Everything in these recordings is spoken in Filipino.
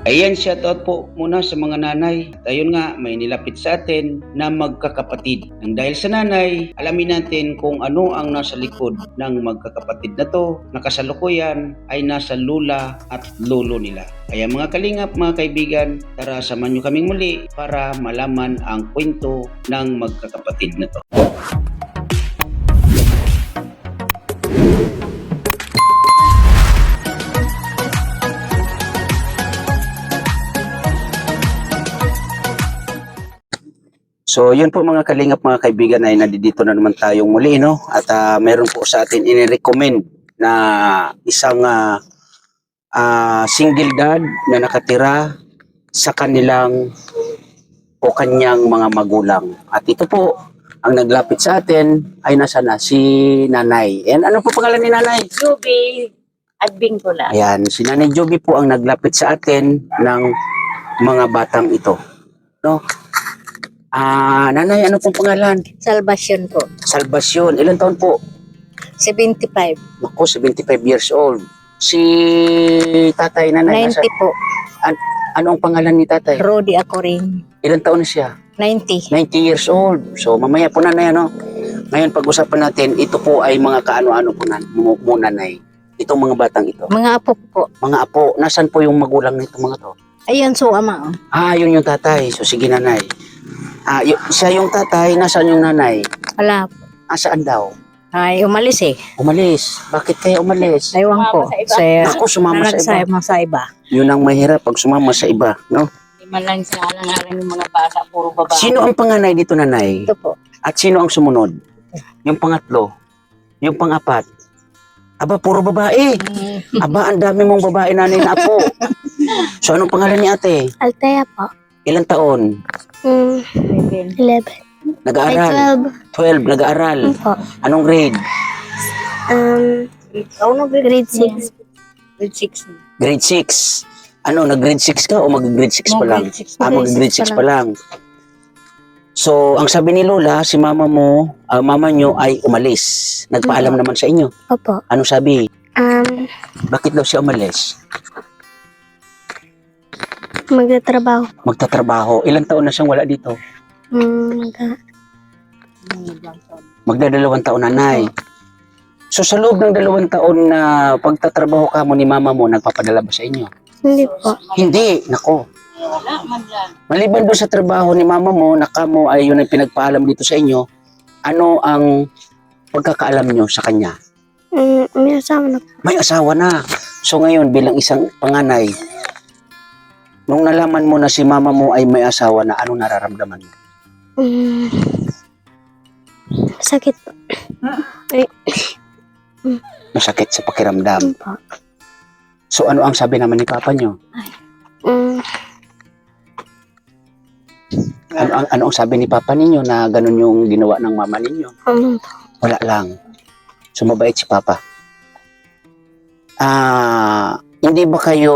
Ayan, shoutout po muna sa mga nanay. At ayun nga, may nilapit sa atin na magkakapatid. Nang dahil sa nanay, alamin natin kung ano ang nasa likod ng magkakapatid na to na kasalukuyan ay nasa lula at lolo nila. Kaya mga kalingap, mga kaibigan, tara samahan nyo kaming muli para malaman ang kwento ng magkakapatid na to. So, yun po mga kalingap, mga kaibigan, ay nandito na naman tayong muli, no? At meron po sa atin inirecommend na isang single dad na nakatira sa kanilang o kanyang mga magulang. At ito po, ang naglapit sa atin ay nasa na si Nanay. And ano po pangalan ni Nanay? Juby Adbing ko lang. Ayan, si Nanay Joby po ang naglapit sa atin ng mga batang ito. No? Nanay, ano pong pangalan? Salvation po. Salvation. Ilan taon po? 75. Ako, 75 years old. Si tatay, nanay, 90 po. ano ang pangalan ni tatay? Rodi ako rin. Ilan taon na siya? 90. 90 years old. So, mamaya po nanay, ano? Ngayon, pag-usapan natin, ito po ay mga kaano-ano po mo nanay. Itong mga batang ito. Mga apo ko po. Mga apo, nasan po yung magulang nito mga to? Ayun, so ama. Yun yung tatay. So, sige nanay. Siya yung tatay, nasaan yung nanay? Wala po. Saan daw? Ay, umalis eh. Umalis. Bakit kaya umalis? Aywan ko. Ako, sumama sa iba. Sa iba. Yun ang mahirap pag sumama sa iba, no? Di man lang sa alang-alang yung mga bata, puro babae. Sino ang panganay dito, nanay? Ito po. At sino ang sumunod? Yung pangatlo? Yung pangapat? Aba, puro babae. Aba, ang dami mong babae, nanay na apo. So, anong pangalan ni ate? Althea po. Ilang taon? 11. Nag-aaral? 12, nag-aaral. Po. Anong grade? Grade 6. Grade 6. Grade 6. Ano, nag-grade 6 ka o mag-grade 6 pa lang? Mag-grade 6 pa lang. So, ang sabi ni Lola, si mama mo, mama nyo ay umalis. Nagpaalam naman sa inyo. Opo. Anong sabi? Bakit daw siya umalis? Magtatrabaho. Magtatrabaho. Ilang taon na siyang wala dito? Magdadalawang taon, nanay. So, sa loob ng 2 taon na pagtatrabaho ka mo ni mama mo, nagpapadala ba sa inyo? Hindi po. Hindi. Nako. Wala man lang. Maliban doon sa trabaho ni mama mo, na kamo ay yun ang pinagpaalam dito sa inyo, ano ang pagkakaalam nyo sa kanya? May asawa na po. May asawa na. So ngayon, bilang isang panganay, nung nalaman mo na si mama mo ay may asawa na, anong nararamdaman mo? Sakit po. Ay, Masakit sa pakiramdam. po. So ano ang sabi naman ni papa nyo? Ano ang sabi ni papa ninyo na ganun yung ginawa ng mama ninyo? Wala lang. So mabait si papa. Hindi ba kayo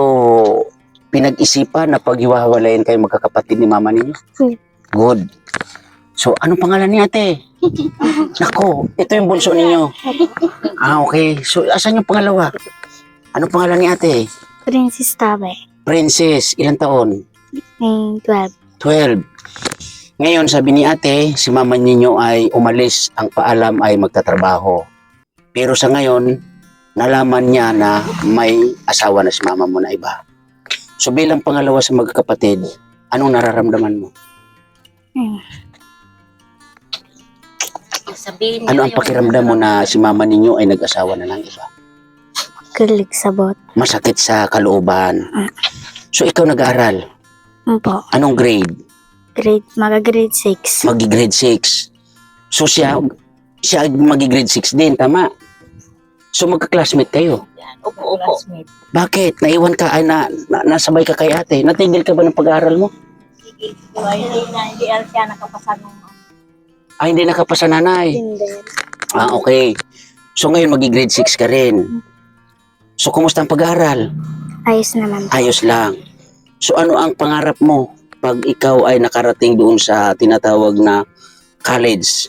pinag-isipan na paghiwalayan kayo magkakapatid ni mama ninyo? Hindi. Good. So anong pangalan ni ate? Nako, ito yung bunso ninyo. Okay. So asan yung pangalawa? Anong pangalan ni ate? Princess Tabay. Princess, ilang taon? 12. 12. Ngayon, sabi ni ate, si mama ninyo ay umalis, ang paalam ay magtatrabaho. Pero sa ngayon, nalaman niya na may asawa na si mama mo na iba. So bilang pangalawa sa magkakapatid, anong nararamdaman mo? Sabihin Ano ang pakiramdam mo na si mama ninyo ay nag-asawa na ng iba? Kilig sabot. Masakit sa kalooban. So ikaw nag-aaral? Po. Anong grade? Grade 6. Magi-grade 6. So siya magi-grade 6 din, tama? So magka-classmate kayo. Opo. Bakit? Naiwan ka ay nasabay ka kay ate. Natigil ka ba ng pag-aaral mo? Sige. Hindi siya nakapasa nung Hindi nakapasa nanay. Hindi. Okay. So ngayon magi-grade 6 ka rin. So kumusta ang pag-aaral? Ayos naman. Ayos lang. So ano ang pangarap mo pag ikaw ay nakarating doon sa tinatawag na college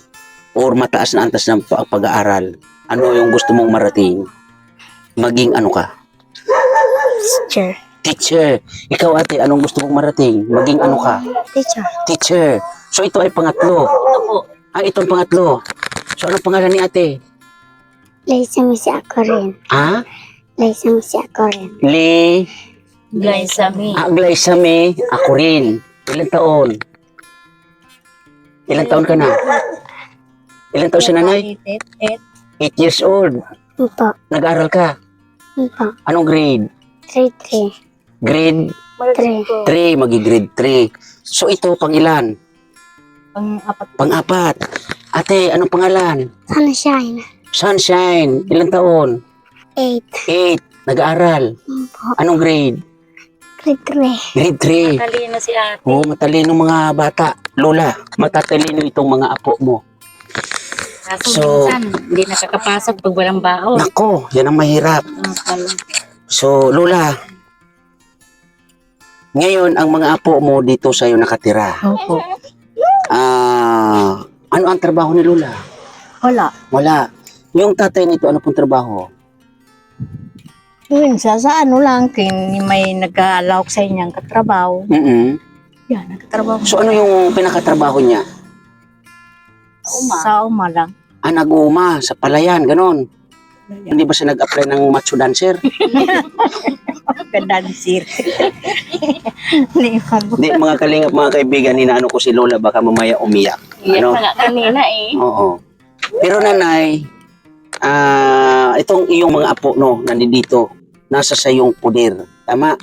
or mataas na antas ng pag-aaral? Ano yung gusto mong marating? Maging ano ka? Teacher. Teacher. Ikaw ate, anong gusto mong marating? Maging ano ka? Teacher. Teacher. So ito ay pangatlo. Ito po. Itong pangatlo. So anong pangalan ni ate? Laisa mo si ako rin. Ha? Laisa mo si ako rin. Guys, kami. Aglay Sami, ako rin. Ilang taon? Ilang taon ka na? Ilang taon si nanay? 8 years old. Opo. Nag-aaral ka? Opo. Anong grade? Grade 3. Grade 3, magi-grade 3. So ito, pang ilan? Pang-apat. Pang-apat. Ate, anong pangalan? Sunshine. Sunshine. Ilang taon? 8. 8. Nag-aaral. Opo. Anong grade? Grade 3. Grade 3. Talino si ate. Oh, matalino mga bata. Lola, matatalino itong mga apo mo. Kaso So- minsan, hindi nakakapasok pag walang baon. Nako, yan ang mahirap. So, Lola, ngayon ang mga apo mo dito sa'yo nakatira. Opo. Ano ang trabaho ni Lola? Wala. Wala. Yung tatay nito, ano pong trabaho? Yun, sa ano lang, may nag-alawak sa inyang katrabaho. Mm-mm. Yan, nagkatrabaho. So, ano yung pinakatrabaho niya? Sa uma lang. Nag-uuma, sa palayan, ganon. Hindi ba siya nag-apply ng macho dancer? Pagka-dansir. Hindi mo. Hindi, mga kalingap, mga kaibigan, inaano ko si Lola, baka mamaya umiyak. Iyan Ano? pa nga kanina eh. Oo. Pero nanay, itong iyong mga apo, no, nandito, nasa sa iyong puder. Tama?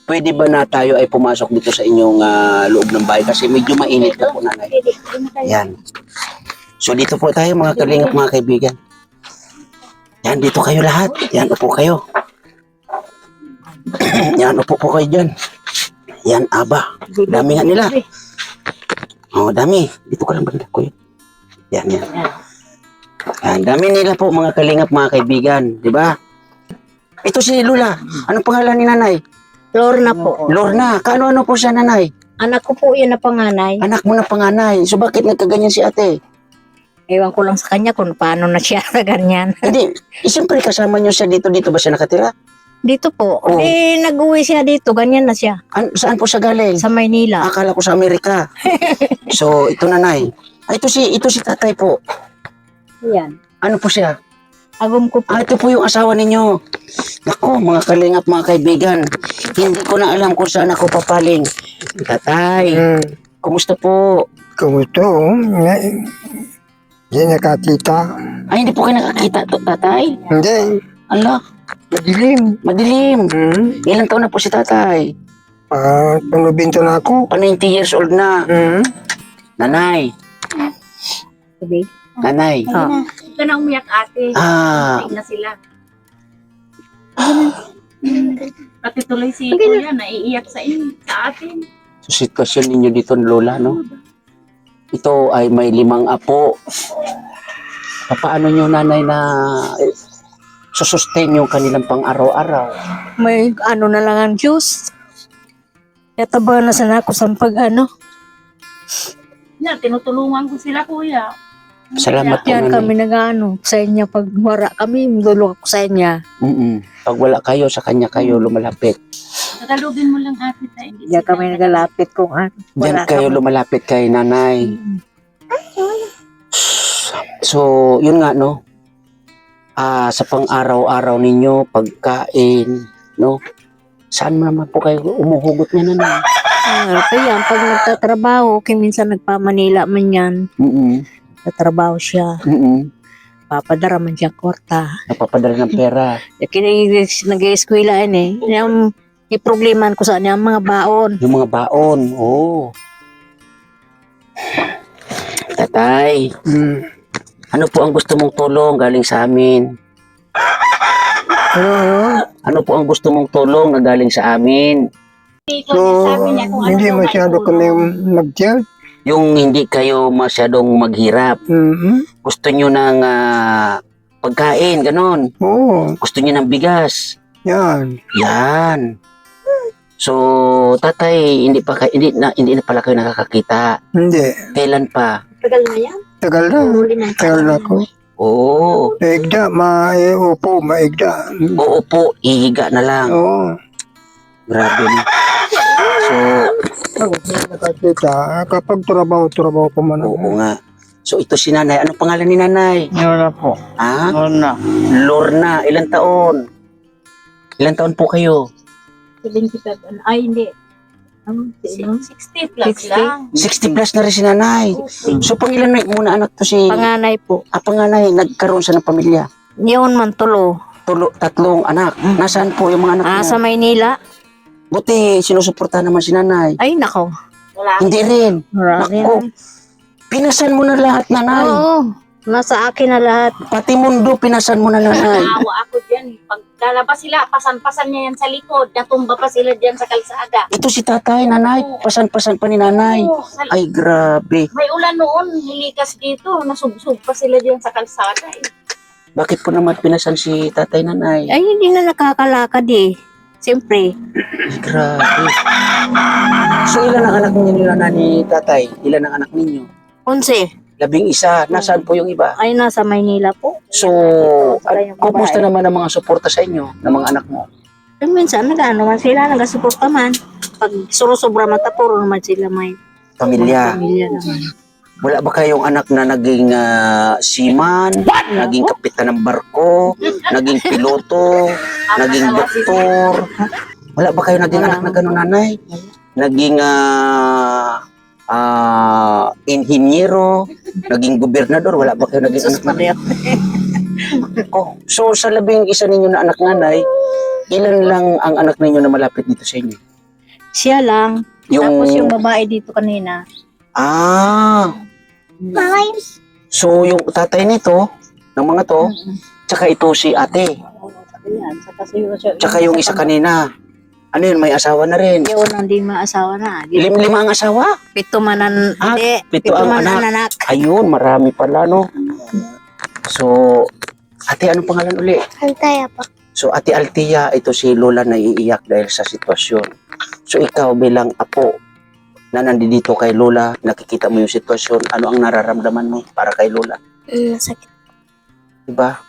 Pwede ba na tayo ay pumasok dito sa inyong loob ng bahay? Kasi medyo mainit na po, nanay. Yan. So, dito po tayo, mga kalingap, mga kaibigan. Yan, dito kayo lahat. Yan, upo kayo. Yan, upo po kayo dyan. Yan, aba. Dami nga nila. Oh, dami. Dito ka lang banda, kuya. Yan, yan. Yan, dami nila po, mga kalingap, mga kaibigan. Di ba? Ito si Lola. Anong pangalan ni nanay? Lorna po. Lorna. Kaano-ano po siya, nanay? Anak ko po yan na panganay. Anak mo na panganay. So, bakit nagkaganyan si ate? Ewan ko lang sa kanya kung paano na siya na ganyan. Hindi. Siyempre, kasama niyo siya dito. Dito ba siya nakatira? Dito po. Oh. Nag-uwi siya dito. Ganyan na siya. Saan po siya galing? Sa Maynila. Akala ko sa Amerika. So, ito nanay. Ito si tatay po. Yan. Ano po siya? Agom ko po. Ito po yung asawa ninyo. Nako, mga kalingap, mga kaibigan. Hindi ko na alam kung saan ako papaling. Tatay, kumusta po? Kumusta? Hindi nakakita. Ay, hindi po kayo nakakita, tatay? Hindi. Ala, Madilim. madilim. Ilang taon na po si tatay? Panubinto na ako. 90 years old na. Nanay, Sabi. nanay. Ito na umiyak ate. Na sila. Pati tuloy si Kuya naiiyak sa atin. So, sitwasyon ninyo dito, Lola, no? Ito ay may 5 apo. Paano nyo, nanay, na susustain yung kanilang pang-araw-araw? May ano na lang ang juice. Nataba na sana ako sa pag-ano. Yan, tinutulungan ko sila kuya. Salamat po, Yan nanay. kami nag-ano sa inyo. Pag wara kami, dulog ako sa inyo. Pag wala kayo, sa kanya kayo lumalapit. Tagalogin mo lang ate sa hindi. Diyan kami nagalapit kung ano. Diyan kayo lumalapit kay nanay. So, yun nga, no? Sa pang-araw-araw ninyo, pagkain, no? Saan mo naman po kayo umuhugot niya, nanay? Kaya pag nagtatrabaho, kaya minsan nagpa-Manila man yan. Tatrabaho siya. Papadara man siya kwarta. Napapadala ng pera. Nag-eskwela yan eh. Yung problemahan ko sa kanya, ang mga baon. Yung mga baon, oh. Tatay, ano po ang gusto mong tulong galing sa amin? Ano po ang gusto mong tulong na galing sa amin? So, hindi masyado kami mag-chat. Yung hindi kayo masyadong maghirap. Gusto nyo ng pagkain, ganon. Oo, Gusto nyo ng bigas. yan. Yan. So, tatay, hindi na pala kayo nakakakita. Hindi. Kailan pa? Tagal na yan. Tagal na. Tagal na ako. Oo. Maigda, maiupo, maigda. Oo po, ihiga na lang. Oo. Grabe na. So, Ako nakakita, kapag trabaho pa man ako. oo nga. So, ito si nanay. Anong pangalan ni nanay? Wala po. Ha? Wala. Lorna. Ilang taon? Ilang taon po kayo? 75, ay hindi. 60 plus 60? lang. 60 plus na rin si nanay. So, pang ilan na muna anak to si... Panganay po. panganay, nagkaroon siya ng pamilya. Yun man tulo. Tatlong anak. Nasaan po yung mga anak niyo? Sa Maynila. Buti, sinusuportahan naman si nanay. Ay, nako. Wala. Hindi rin. Marami. Nako. Pinasan mo na lahat, nanay. Oo. Nasa akin na lahat. Pati mundo, pinasan mo na, nanay. Naawa ako dyan. Pag lalabas sila, pasan-pasan niya yan sa likod. Natumba pa sila dyan sa kalsada. Ito si tatay, nanay. Pasan-pasan pa ni nanay. Oo, Ay, grabe. may ulan noon, nilikas dito. Nasubsub pa sila dyan sa kalsada. Bakit po naman pinasan si tatay, nanay? Ay, hindi na nakakalakad eh. Siyempre. Ay, grabe. So, ilan ang anak ninyo nila ni tatay? Ilan ang anak ninyo? 11. 11. Nasaan po yung iba? Ay, nasa Maynila po. So, kumusta naman ang mga suporta sa inyo ng mga anak mo? Ay, minsan, nag-ano man sila, nag-suporta man. Pag surusobra man, tapuro naman sila may Pamilya. pamilya naman. Wala ba kayong anak na naging seaman, naging kapitan ng barko, naging piloto, naging doktor? Wala ba kayong naging anak na gano'n, nanay? Naging inhinyero, naging gobernador? Wala ba kayong naging Sus, anak na? Maria. Oh, so sa 11 ninyo na anak, nanay, ilan lang ang anak ninyo na malapit dito sa inyo? Siya lang. Tapos yung babae dito kanina. So yung tatay nito, ng mga to, tsaka ito si ate, Ayan, tsaka yung isa kanina. Ano yun, may asawa na rin. Yun, hindi maasawa na. Lima ang asawa? Pito manan, Ah, hindi. pito ang anak. Ayun, marami pala, no? So, ate, anong pangalan uli? Antaya po. So, ate Altia, ito si Lola na iiyak dahil sa sitwasyon. So, ikaw bilang apo na nandito kay Lola, nakikita mo yung sitwasyon, ano ang nararamdaman mo para kay Lola? Masakit. Diba?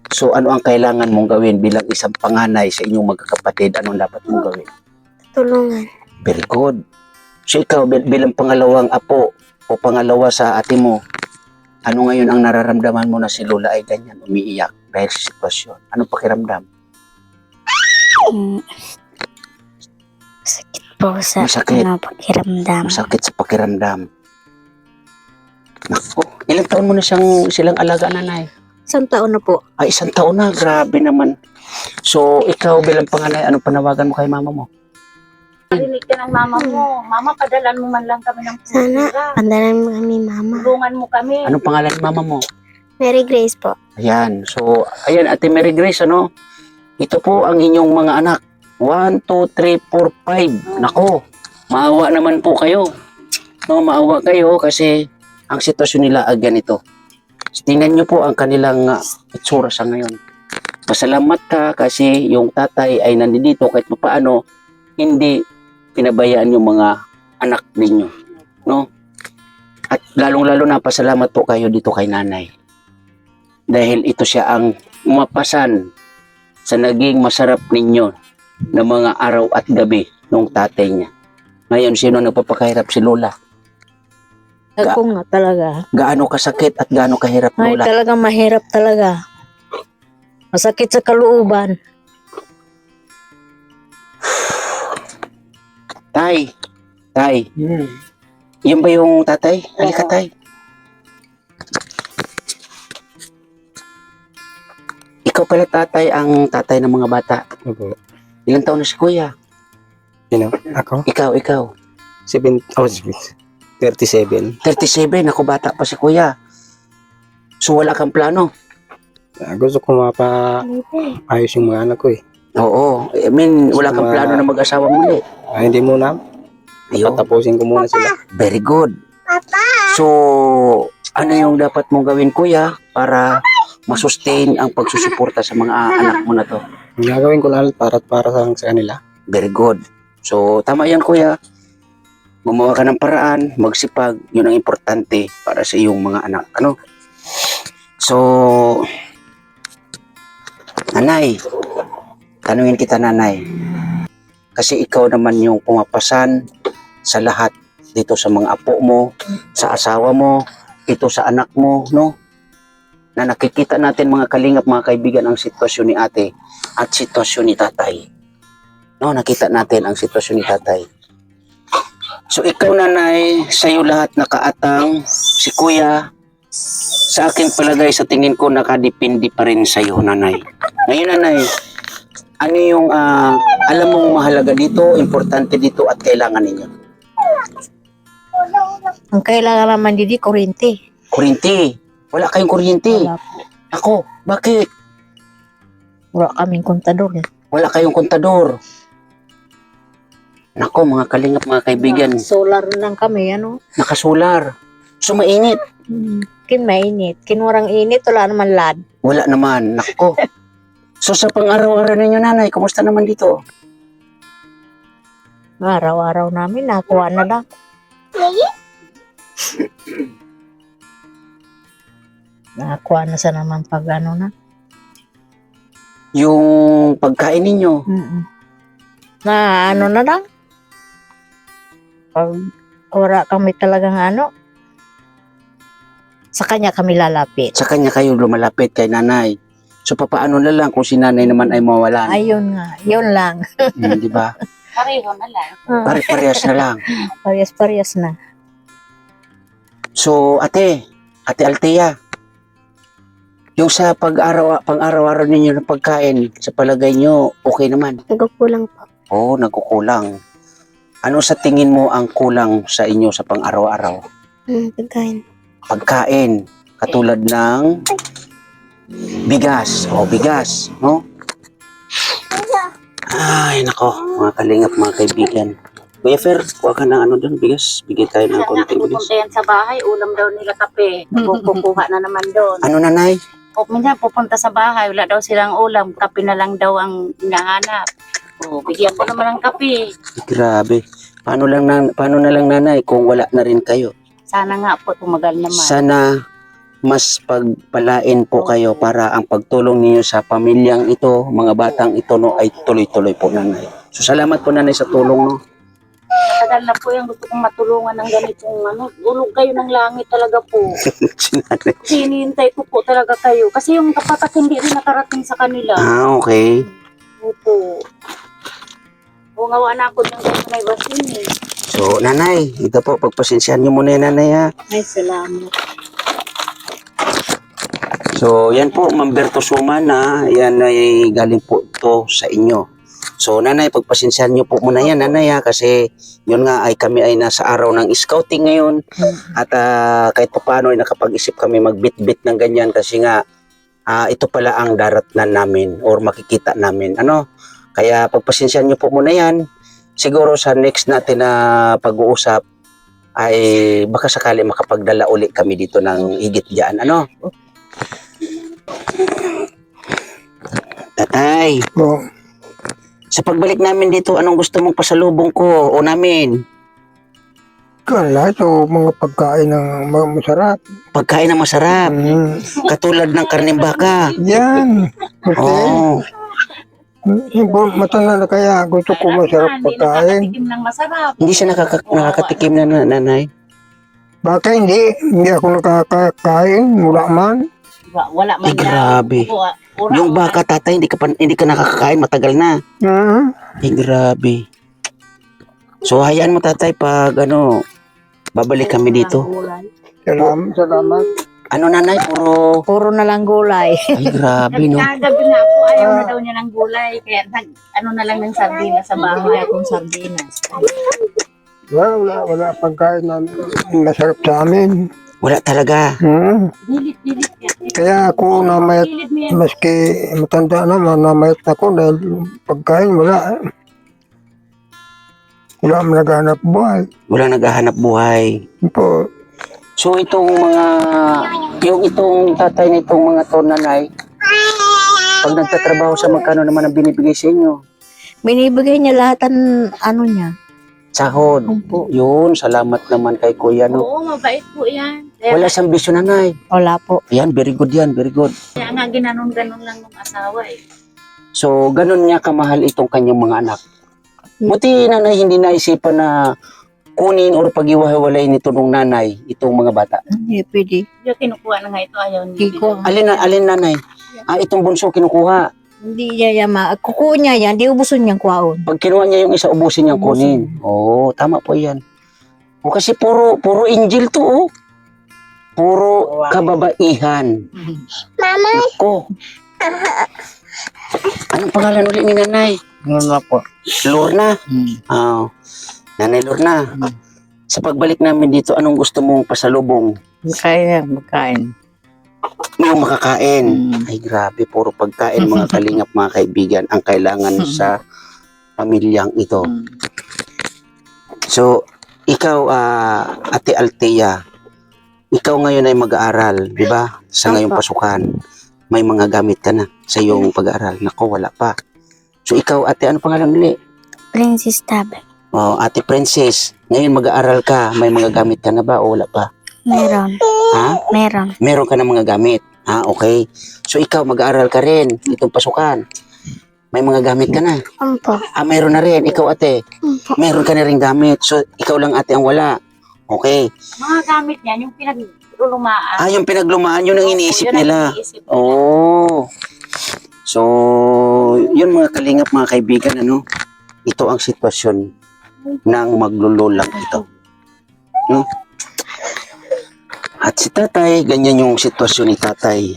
So, ano ang kailangan mong gawin bilang isang panganay sa inyong magkakapatid? Anong dapat mong gawin? Tulungan. Very good. So, ikaw bilang pangalawang apo o pangalawa sa ate mo, ano ngayon ang nararamdaman mo na si Lola ay ganyan, umiiyak dahil sa sitwasyon? Anong pakiramdam? Masakit po sa Masakit. pakiramdam. Masakit sa pakiramdam. Naku, ilang taon mo na silang alaga, nanay? Isang taon na po. Ay, 1 taon na. Grabe naman. So, ikaw bilang panganay, anong panawagan mo kay mama mo? Narinig ka ng mama mo. Mama, padalan mo man lang kami ng Sana pera. pandalan mo kami, Mama. Tulungan mo kami. Anong pangalan ni mama mo? Mary Grace po. Ayan. So, ayan, Ate Mary Grace, ano? Ito po ang inyong mga anak. 1, 2, 3, 4, 5. Nako, maawa naman po kayo. No, maawa kayo kasi ang sitwasyon nila ay ganito. Tingnan nyo po ang kanilang itsura sa ngayon. Pasalamat ka kasi yung tatay ay nandito kahit paano hindi pinabayaan yung mga anak ninyo. No? At lalong-lalo na pasalamat po kayo dito kay nanay. Dahil ito siya ang mapasan sa naging masarap ninyo na mga araw at gabi nung tatay niya. Ngayon, sino nagpapakahirap? Si Lola. Ako nga talaga. Gaano kasakit at gaano kahirap, Ay, Lola? talagang mahirap talaga. Masakit sa kalooban. Tay, yan ba yung tatay? Halika, tay. Ikaw pala, tatay, ang tatay ng mga bata. Opo. Ilang taon na si kuya? Sino? Ako? Ikaw. 37. 37, ako bata pa si kuya. So wala kang plano? Gusto ko ayos yung mga anak ko eh. Oo. I mean, wala kang plano na mag-asawa muli. Hindi muna. Ayun. Patapusin ko muna sila. Very good. So, ano yung dapat mong gawin, kuya, para masustain ang pagsusuporta sa mga anak mo na to? Gagawin ko lahat para sa kanila. Very good. So, tama yan, kuya. Gumawa ka ng paraan, magsipag, yun ang importante para sa iyong mga anak. Ano? So, nanay, tanungin kita, nanay. Kasi ikaw naman yung pumapasan sa lahat dito sa mga apo mo, sa asawa mo, ito sa anak mo, no? Na nakikita natin mga kalingap, mga kaibigan, ang sitwasyon ni ate at sitwasyon ni tatay. No, nakita natin ang sitwasyon ni tatay. So ikaw nanay, sa'yo lahat nakaatang, si kuya, sa aking palagay, sa tingin ko nakadepende pa rin sa'yo nanay. Ngayon nanay, ano yung alam mong mahalaga dito, importante dito at kailangan ninyo? Ang kailangan naman didi, kuryente. Kuryente. Wala kayong kuryente. Wala po. Ako, bakit? Wala kaming kontador. Wala kayong kontador. Nako, mga kalingap, mga kaibigan, Solar lang kami, ano? nakasolar. So mainit. Kin mainit. Kinurang init, wala naman lad. Wala naman. Nako. So sa pang-araw-araw ninyo nanay, kumusta naman dito? Araw-araw namin, nakuha na lang. Nakuha na sa naman pag ano na. Yung pagkain ninyo, Na ano na lang. Pag wala kami talagang ano, sa kanya kami lalapit. sa kanya kayo lumalapit kay nanay. So papaano na lang kung si nanay naman ay mawalan? Ayun nga, yun lang. Di ba? Pareho na lang. Pare-parehas na lang. Paryas-paryas na. So ate Althea, yung sa pang-araw-araw ninyo ng pagkain, sa palagay nyo, okay naman? Nagkukulang po. Oo, nagkukulang. Ano sa tingin mo ang kulang sa inyo sa pang-araw-araw? Pagkain. Pagkain, katulad ng bigas. O, bigas, no? Ay, nako, mga kalingap, mga kaibigan. Kuya Fer, kuha ka ng ano doon, bigas. Bigay tayo ng Kaya nga, konting bigas. pupunta yan sa bahay, ulam daw nila kape. Kukuha na naman doon. Ano nanay? O minsan pupunta sa bahay, wala daw silang ulam, kape na lang daw ang hinahanap. O, bigyan ko naman ng kape. Grabe. Paano na lang nanay kung wala na rin kayo? Sana nga po, tumagal naman. Sana mas pagpalain po kayo para ang pagtulong ninyo sa pamilyang ito, mga batang ito, no, ay tuloy-tuloy po nanay. So salamat po nanay sa tulong, no. Matagal na po yung gusto kong matulungan ng ganitong ano. Ulog kayo ng langit talaga po. Si nanay. Sinihintay ko po talaga kayo. Kasi yung kapatid hindi rin nakarating sa kanila. Okay. Opo. Bungawa na ako ng ganito may basin eh. So nanay, ito po, pagpasensyahan niyo muna yan nanay ha. Ay, salamat. So yan po, Ma'am Bertosuma na yan ay galing po ito sa inyo. So nanay, pagpasensyahan niyo po muna yan nanay ha, kasi yun nga ay kami ay nasa araw ng scouting ngayon at kahit pa paano ay nakapag-isip kami magbit-bit ng ganyan kasi nga ito pala ang daratnan namin or makikita namin. Ano? Kaya pagpasensyahan niyo po muna yan. Siguro sa next natin na pag-uusap ay baka sakali makapagdala uli kami dito ng higit diyan. Ano? Tatay, O, sa pagbalik namin dito, anong gusto mong pasalubong ko o namin? lahat o mga pagkain ng masarap. Pagkain na masarap, katulad ng karneng baka. Yan. Kasi, Oh, matanda na kaya gusto ko masarap Hindi pagkain. nakakatikim ng masarap. hindi siya nakakatikim na nanay. Baka hindi ako nakakain, wala man. Wala man Ay, grabe. Yung baka tatay, hindi ka nakakakain, matagal na. Ay, grabe. So, hayaan mo tatay pag babalik kami dito. Salamat. Ano nanay, Puro na lang gulay. ay grabe no. Kagabi nga po, ayaw na daw niya ng gulay. Kaya ano na lang ng sardinas sa bahay. Bahay akong sardinas. Wala pagkain na masarap sa amin. Wala talaga. Dilit yan. Kaya ako namayat, Dilit mo yan. maski matanda naman, namayat ako dahil pagkain wala. Wala man naghanap buhay. Wala naghahanap buhay. Po, So itong itong tatay na itong mga to nanay, pag nagtatrabaho sa magkano naman ang binibigay sa inyo? Binibigay niya lahat ang ano niya. Sahod. Opo. Yun, salamat naman kay kuya no. Oo, mabait po yan. Kaya Wala siyang bisyo nanay. Wala po. Yan, very good yan, very good. Kaya nga ginanon-ganon lang ng asawa eh. So, ganun niya kamahal itong kanyang mga anak. Buti nanay hindi naisipan na kunin or pag-iwahiwalay nito nung nanay, itong mga bata. Hindi pwede. Yung kinukuha na nga ito, ayaw Hindi niya. ko. Alin nanay? Itong bunso kinukuha. Hindi niya yama. Kukuha niya yan, di ubuson niyang kuhaon. Pag kinuha niya yung isa, ubusin niyang kunin. Oo, tama po yan. O kasi puro angel to, oh. Puro kababaihan. Mama! Ko. Anong pangalan ulit ni nanay? Ano na po? Lorna. Nanay Lorna. Sa pagbalik namin dito, anong gusto mong pasalubong? Magkain. Yung makakain. Ay grabe, puro pagkain mga kalingap, mga kaibigan, ang kailangan sa pamilyang ito. So, ikaw, Ate Althea, ikaw ngayon ay mag-aaral, di ba? Sa ngayong pasukan, may mga gamit ka na sa iyong pag-aaral. Nako, wala pa. So, ikaw, ate, ano pangalan ulit? Princess Tabet. Oh, Ate Princess, ngayon mag-aaral ka, may mga gamit ka na ba o wala pa? Meron. Ha? Meron. Meron ka na mga gamit. Okay. So, ikaw, mag-aaral ka rin, itong pasukan. May mga gamit ka na. Ampo. Mayroon na rin. Ikaw, ate, Ampo. meron ka na rin gamit. So, ikaw lang, ate, ang wala. Okay. Mga gamit niya, yung pinaglulumaan. Yung pinaglumaan, yun ang iniisip Yun ang nila. iniisip nila. Oh. So, yun mga kalingap, mga kaibigan, ano? Ito ang sitwasyon ng maglululang ito. No? At si tatay, ganyan yung sitwasyon ni tatay.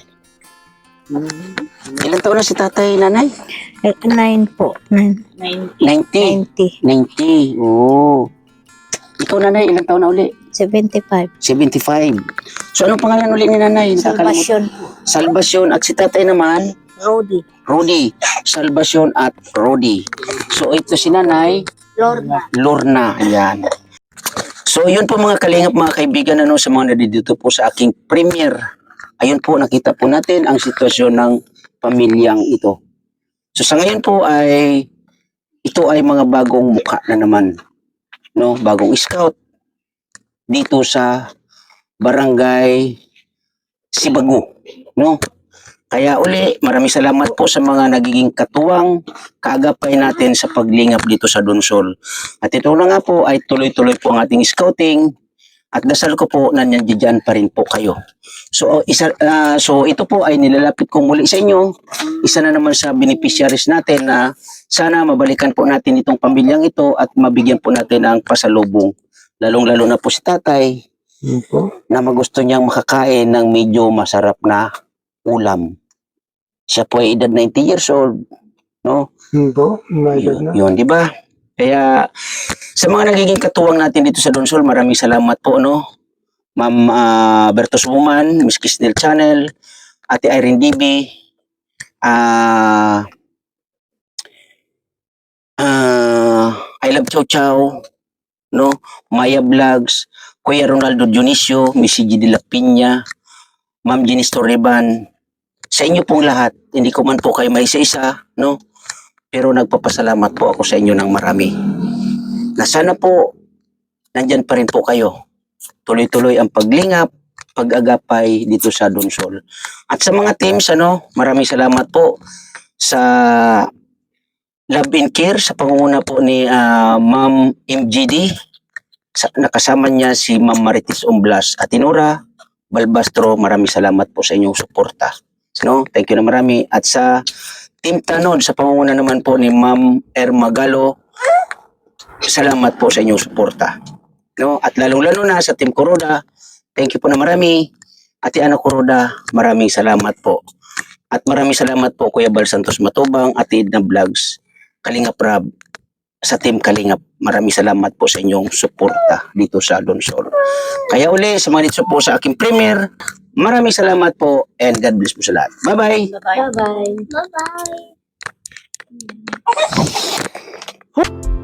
Ilan taon na si tatay, nanay? 9 po. 90. 90. 90. 90. Oh. Ikaw, nanay, ilan taon na uli? 75. 75. So, anong pangalan uli ni nanay? Nakakalimutan. Salvation. Salvation. At si tatay naman, Rodi. Rudy. Salvation at Rudy. So, ito si nanay, Lorna. Lorna. Ayan. So, yun po mga kalingap, mga kaibigan, ano, sa mga nadidito po sa aking premiere. Ayun po, nakita po natin ang sitwasyon ng pamilyang ito. So, sa ngayon po ay, ito ay mga bagong mukha na naman. No? Bagong scout dito sa Barangay Sibagu. No? Kaya uli, maraming salamat po sa mga nagiging katuwang kaagapay natin sa paglingap dito sa Donsol. At ito na nga po ay tuloy-tuloy po ang ating scouting at dasal ko po na nandiyan pa rin po kayo. So, so ito po ay nilalapit kong muli sa inyo. Isa na naman sa beneficiaries natin na sana mabalikan po natin itong pamilyang ito at mabigyan po natin ang pasalubong. Lalong-lalo na po si tatay na magusto niyang makakain ng medyo masarap na ulam. Siya po ay edad 90 years old, no? Po, may edad na. Yun, di ba? Kaya sa mga nagiging katuwang natin dito sa Donsol, maraming salamat po, no? Ma'am Bertos Woman, Miss Kisnel Channel, Ate Irene DB, I Love Chow Chow, no? Maya Vlogs, Kuya Ronaldo Dionisio, Miss G. De La Piña, Ma'am Jenny Torreban, sa inyo pong lahat, hindi ko man po kayo may isa-isa, no? Pero nagpapasalamat po ako sa inyo ng marami. Na sana po, nandyan pa rin po kayo. Tuloy-tuloy ang paglingap, pag-agapay dito sa Donsol. At sa mga teams, maraming salamat po sa Love and Care, sa pangunguna po ni Ma'am MGD. Nakasama niya si Ma'am Marites Umblas Atinora, Balbastro, maraming salamat po sa inyong suporta. No? Thank you na marami. At sa Team Tanod, sa pangunguna naman po ni Ma'am Ermagalo, salamat po sa inyong suporta. No? At lalong-lalo na sa Team Kuroda, thank you po na marami. Ate Ana Kuroda, maraming salamat po. At maraming salamat po Kuya Bal Santos Matubang, Ate Edna Vlogs, Kalingap Rab, sa Team Kalingap. Maraming salamat po sa inyong suporta dito sa Donsol. Kaya uli, sa mga dito po sa aking premiere, maraming salamat po and God bless po sa lahat. Bye-bye! Bye-bye. Bye-bye. Bye-bye.